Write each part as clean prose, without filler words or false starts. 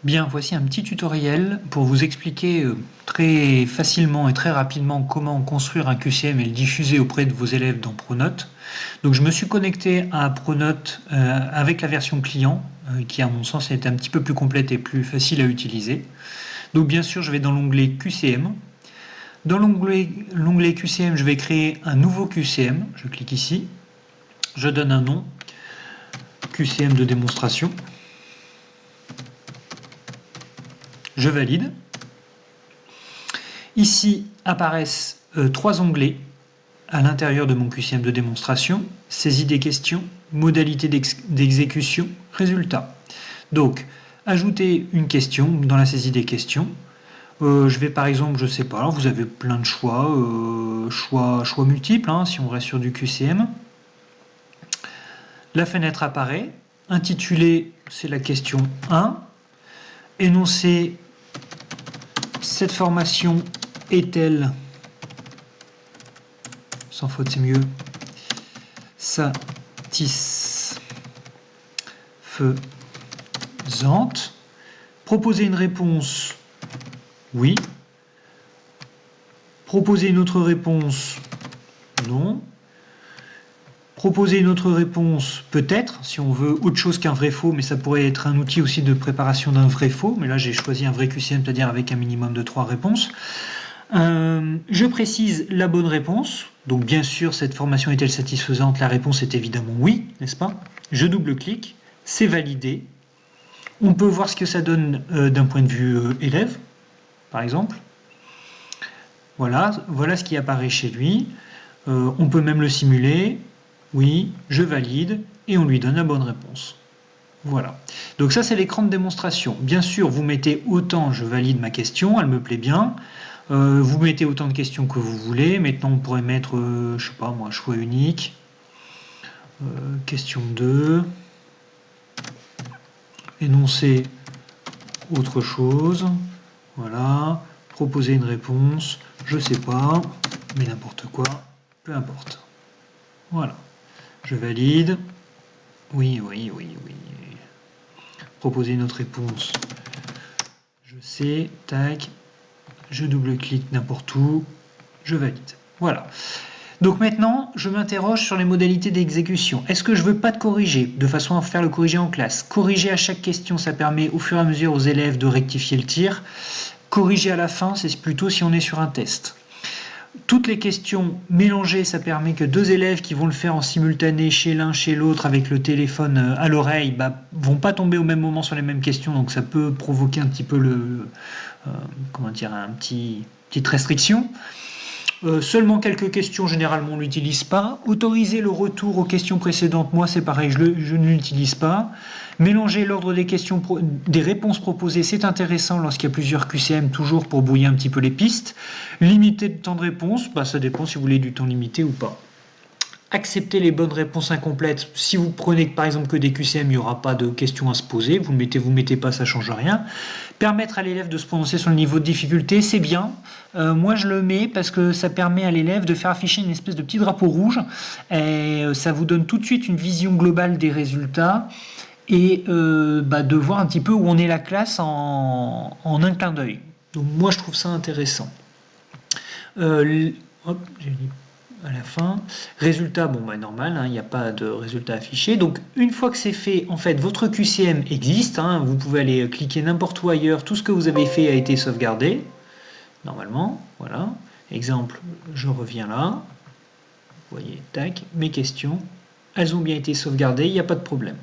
Bien, voici un petit tutoriel pour vous expliquer très facilement et très rapidement comment construire un QCM et le diffuser auprès de vos élèves dans Pronote. Donc je me suis connecté à Pronote avec la version client qui à mon sens est un petit peu plus complète et plus facile à utiliser. Donc bien sûr je vais dans l'onglet QCM. Dans l'onglet QCM je vais créer un nouveau QCM. Je clique ici. Je donne un nom, QCM de démonstration. Je valide. Ici apparaissent trois onglets à l'intérieur de mon QCM de démonstration: saisie des questions, modalité d'exécution, résultat. Donc, ajouter une question dans la saisie des questions. Je vais par exemple, je sais pas, vous avez plein de choix, choix multiples, si on reste sur du QCM. La fenêtre apparaît, intitulé c'est la question 1, énoncé cette formation est-elle, sans faute c'est mieux, satisfaisante. Proposer une réponse, oui. Proposer une autre réponse, non. Proposer une autre réponse, peut-être, si on veut autre chose qu'un vrai-faux, mais ça pourrait être un outil aussi de préparation d'un vrai-faux, mais là j'ai choisi un vrai QCM, c'est-à-dire avec un minimum de 3 réponses. Je précise la bonne réponse, donc bien sûr cette formation est-elle satisfaisante, la réponse est évidemment oui, n'est-ce pas? Je double-clique, c'est validé. On peut voir ce que ça donne d'un point de vue élève, par exemple. Voilà ce qui apparaît chez lui. On peut même le simuler. Oui, je valide, et on lui donne la bonne réponse. Voilà. Donc ça, c'est l'écran de démonstration. Bien sûr, vous mettez autant, je valide ma question, elle me plaît bien. Vous mettez autant de questions que vous voulez. Maintenant, on pourrait mettre, je sais pas moi, choix unique. Question 2. Énoncer autre chose. Voilà. Proposer une réponse. Je sais pas, mais n'importe quoi. Peu importe. Voilà. Je valide. Oui. Proposer une autre réponse. Je sais, tac. Je double-clique n'importe où. Je valide. Voilà. Donc maintenant, je m'interroge sur les modalités d'exécution. Est-ce que je ne veux pas de corriger, de façon à faire le corriger en classe? Corriger à chaque question, ça permet au fur et à mesure aux élèves de rectifier le tir. Corriger à la fin, c'est plutôt si on est sur un test. Toutes les questions mélangées, ça permet que deux élèves qui vont le faire en simultané chez l'un, chez l'autre, avec le téléphone à l'oreille, vont pas tomber au même moment sur les mêmes questions, donc ça peut provoquer un petit peu petite restriction. Seulement quelques questions, généralement on ne l'utilise pas. Autoriser le retour aux questions précédentes, moi c'est pareil, je ne l'utilise pas. Mélanger l'ordre des réponses proposées, c'est intéressant lorsqu'il y a plusieurs QCM, toujours pour brouiller un petit peu les pistes. Limiter le temps de réponse, ça dépend si vous voulez du temps limité ou pas. Accepter les bonnes réponses incomplètes. Si vous prenez par exemple que des QCM, il n'y aura pas de questions à se poser. Vous mettez pas, ça ne change rien. Permettre à l'élève de se prononcer sur le niveau de difficulté, c'est bien. Moi, je le mets parce que ça permet à l'élève de faire afficher une espèce de petit drapeau rouge. Et ça vous donne tout de suite une vision globale des résultats et de voir un petit peu où on est la classe en un clin d'œil. Donc moi, je trouve ça intéressant. J'ai dit à la fin. Résultat, normal, il n'y a pas de résultat affiché. Donc une fois que c'est fait, en fait, votre QCM existe. Vous pouvez aller cliquer n'importe où ailleurs. Tout ce que vous avez fait a été sauvegardé. Normalement, voilà. Exemple, je reviens là. Vous voyez, tac, mes questions. Elles ont bien été sauvegardées, il n'y a pas de problème.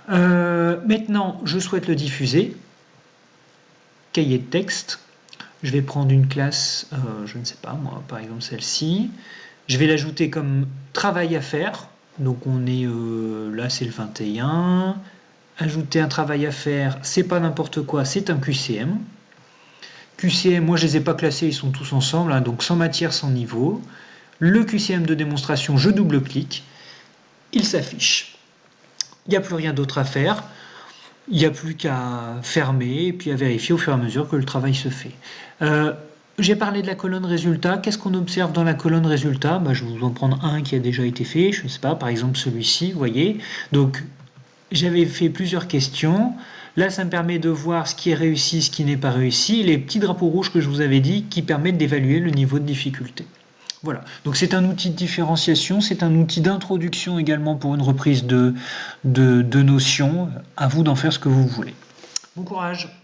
Maintenant, je souhaite le diffuser. Cahier de texte. Je vais prendre une classe, je ne sais pas moi, par exemple celle-ci. Je vais l'ajouter comme travail à faire. Donc on est là, c'est le 21. Ajouter un travail à faire, c'est pas n'importe quoi, c'est un QCM. QCM, moi je les ai pas classés, ils sont tous ensemble, donc sans matière, sans niveau. Le QCM de démonstration, je double-clique. Il s'affiche. Il n'y a plus rien d'autre à faire. Il n'y a plus qu'à fermer et puis à vérifier au fur et à mesure que le travail se fait. J'ai parlé de la colonne résultat. Qu'est-ce qu'on observe dans la colonne résultat? Je vais vous en prendre un qui a déjà été fait. Je ne sais pas, par exemple celui-ci, vous voyez. Donc, j'avais fait plusieurs questions. Là, ça me permet de voir ce qui est réussi, ce qui n'est pas réussi, et les petits drapeaux rouges que je vous avais dit qui permettent d'évaluer le niveau de difficulté. Voilà, donc c'est un outil de différenciation, c'est un outil d'introduction également pour une reprise de notions. À vous d'en faire ce que vous voulez. Bon courage!